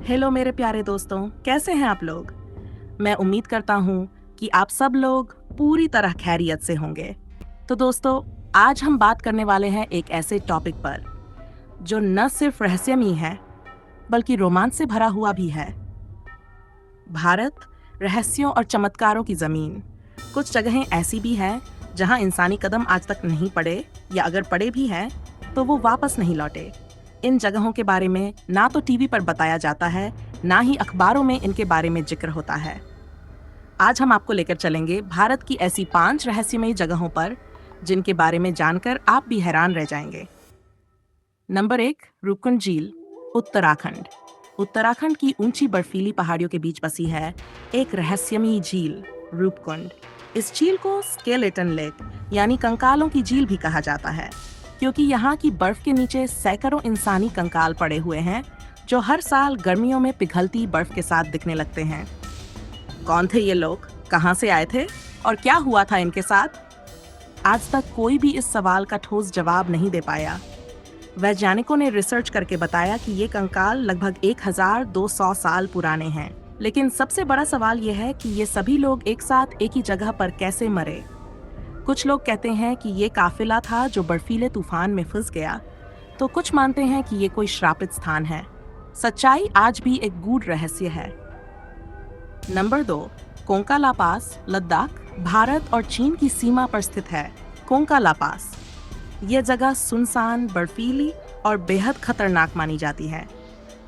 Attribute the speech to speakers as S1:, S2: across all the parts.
S1: Hello मेरे प्यारे दोस्तों, कैसे हैं आप लोग। मैं उम्मीद करता हूँ कि आप सब लोग पूरी तरह खैरियत से होंगे। तो दोस्तों, आज हम बात करने वाले हैं एक ऐसे टॉपिक पर जो न सिर्फ रहस्यमयी है बल्कि रोमांच से भरा हुआ भी है। भारत, रहस्यों और चमत्कारों की जमीन। कुछ जगहें ऐसी भी हैं जहां इंसानी कदम आज तक नहीं पड़े, या अगर पड़े भी हैं तो वो वापस नहीं लौटे। इन जगहों के बारे में ना तो टीवी पर बताया जाता है, ना ही अखबारों में इनके बारे में जिक्र होता है। आज हम आपको लेकर चलेंगे भारत की ऐसी 5 रहस्यमयी जगहों पर जिनके बारे में जानकर आप भी हैरान रह जाएंगे। नंबर 1, रूपकुंड झील, उत्तराखंड। उत्तराखंड की ऊंची बर्फीली पहाड़ियों के बीच बसी है एक रहस्यमयी झील, रूपकुंड। इस झील को स्केलेटन लेक यानी कंकालों की झील भी कहा जाता है, क्योंकि यहाँ की बर्फ के नीचे सैकड़ों इंसानी कंकाल पड़े हुए हैं जो हर साल गर्मियों में पिघलती बर्फ के साथ दिखने लगते हैं। कौन थे ये लोग, कहाँ से आए थे और क्या हुआ था इनके साथ? आज तक कोई भी इस सवाल का ठोस जवाब नहीं दे पाया। वैज्ञानिकों ने रिसर्च करके बताया कि ये कंकाल लगभग 1200 साल पुराने हैं, लेकिन सबसे बड़ा सवाल ये है कि ये सभी लोग एक साथ एक ही जगह पर कैसे मरे। कुछ लोग कहते हैं कि ये काफिला था जो बर्फीले तूफान में फंस गया, तो कुछ मानते हैं कि ये कोई श्रापित स्थान है। सच्चाई आज भी एक गूढ़ रहस्य है। नंबर 2, कोंका ला पास, लद्दाख। भारत और चीन की सीमा पर स्थित है कोंका ला पास। यह जगह सुनसान, बर्फीली और बेहद खतरनाक मानी जाती है।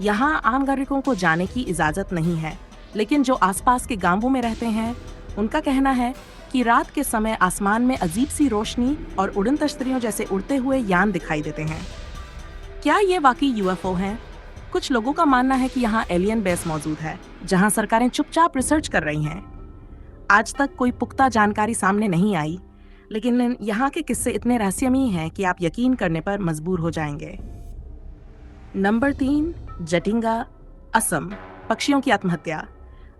S1: यहाँ आम नागरिकों को जाने की इजाजत नहीं है, लेकिन जो आसपास के गांवों में रहते हैं उनका कहना है कि रात के समय आसमान में अजीब सी रोशनी और उड़न तश्तरियों जैसे उड़ते हुए यान दिखाई देते हैं। क्या ये वाकई यूएफओ हैं? कुछ लोगों का मानना है कि यहाँ एलियन बेस मौजूद है, जहाँ सरकारें चुपचाप रिसर्च कर रही हैं। आज तक कोई पुख्ता जानकारी सामने नहीं आई, लेकिन यहाँ के किस्से इतने रहस्यमयी हैं कि आप यकीन करने पर मजबूर हो जाएंगे। नंबर 3, जटिंगा, असम। पक्षियों की आत्महत्या।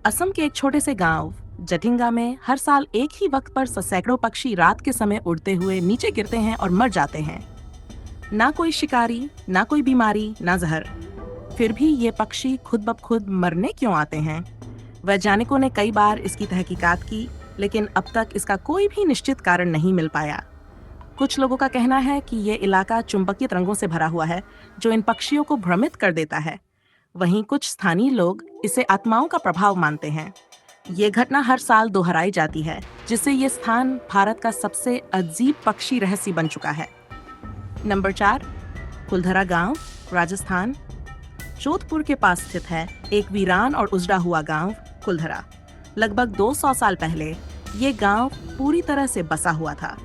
S1: असम के एक छोटे से गांव जटिंगा में हर साल एक ही वक्त पर सैकड़ों पक्षी रात के समय उड़ते हुए नीचे गिरते हैं और मर जाते हैं। ना कोई शिकारी, ना कोई बीमारी, ना जहर। फिर भी ये पक्षी खुद ब खुद मरने क्यों आते हैं? वैज्ञानिकों ने कई बार इसकी तहकीकात की, लेकिन अब तक इसका कोई भी निश्चित कारण नहीं मिल पाया। कुछ लोगों का कहना है कि ये इलाका चुंबकीय तरंगों से भरा हुआ है जो इन पक्षियों को भ्रमित कर देता है। वहीं कुछ स्थानीय लोग इसे आत्माओं का प्रभाव मानते हैं। ये घटना हर साल दोहराई जाती है, जिससे ये स्थान भारत का सबसे अजीब पक्षी रहस्य बन चुका है। नंबर 4, कुलधरा गांव, राजस्थान। जोधपुर के पास स्थित है एक वीरान और उजड़ा हुआ गांव, कुलधरा। लगभग 200 साल पहले ये गांव पूरी तरह से बसा हुआ था,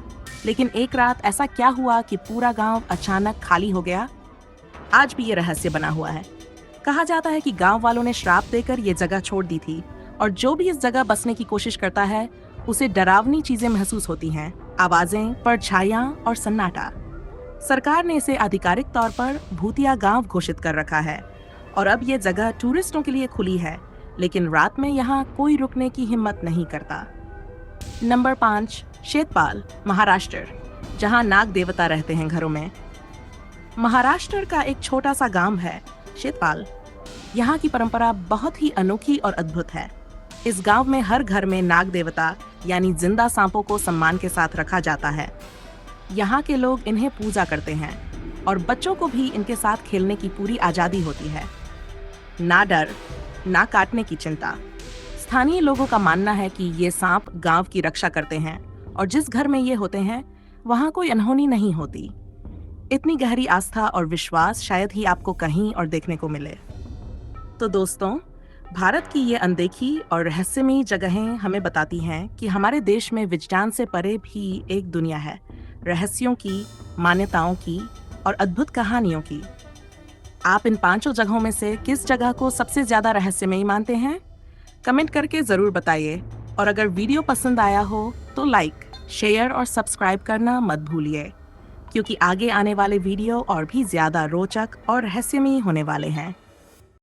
S1: लेकिन एक रात ऐसा क्या हुआ कि पूरा गांव अचानक खाली हो गया? आज भी ये रहस्य बना हुआ है। कहा जाता है कि गांव वालों ने श्राप देकर ये जगह छोड़ दी थी, और जो भी इस जगह बसने की कोशिश करता है उसे डरावनी चीजें महसूस होती हैं, आवाजें, परछाइयां और सन्नाटा। सरकार ने इसे आधिकारिक तौर पर भूतिया गांव घोषित कर रखा है, और अब ये जगह टूरिस्टों के लिए खुली है, लेकिन रात में यहाँ कोई रुकने की हिम्मत नहीं करता। नंबर 5, शेतपाल, महाराष्ट्र, जहाँ नाग देवता रहते हैं घरों में। महाराष्ट्र का एक छोटा सा गांव है शेतपाल। यहाँ की परंपरा बहुत ही अनोखी और अद्भुत है। इस गांव में हर घर में नाग देवता यानी जिंदा सांपों को सम्मान के साथ रखा जाता है। यहाँ के लोग इन्हें पूजा करते हैं और बच्चों को भी इनके साथ खेलने की पूरी आजादी होती है। ना डर, ना काटने की चिंता। स्थानीय लोगों का मानना है कि ये सांप गांव की रक्षा करते हैं, और जिस घर में ये होते हैं वहाँ कोई अनहोनी नहीं होती। इतनी गहरी आस्था और विश्वास शायद ही आपको कहीं और देखने को मिले। तो दोस्तों, भारत की ये अनदेखी और रहस्यमयी जगहें हमें बताती हैं कि हमारे देश में विज्ञान से परे भी एक दुनिया है, रहस्यों की, मान्यताओं की और अद्भुत कहानियों की। आप इन 5 जगहों में से किस जगह को सबसे ज्यादा रहस्यमयी मानते हैं? कमेंट करके जरूर बताइए, और अगर वीडियो पसंद आया हो तो लाइक, शेयर और सब्सक्राइब करना मत भूलिए, क्योंकि आगे आने वाले वीडियो और भी ज्यादा रोचक और रहस्यमयी होने वाले हैं।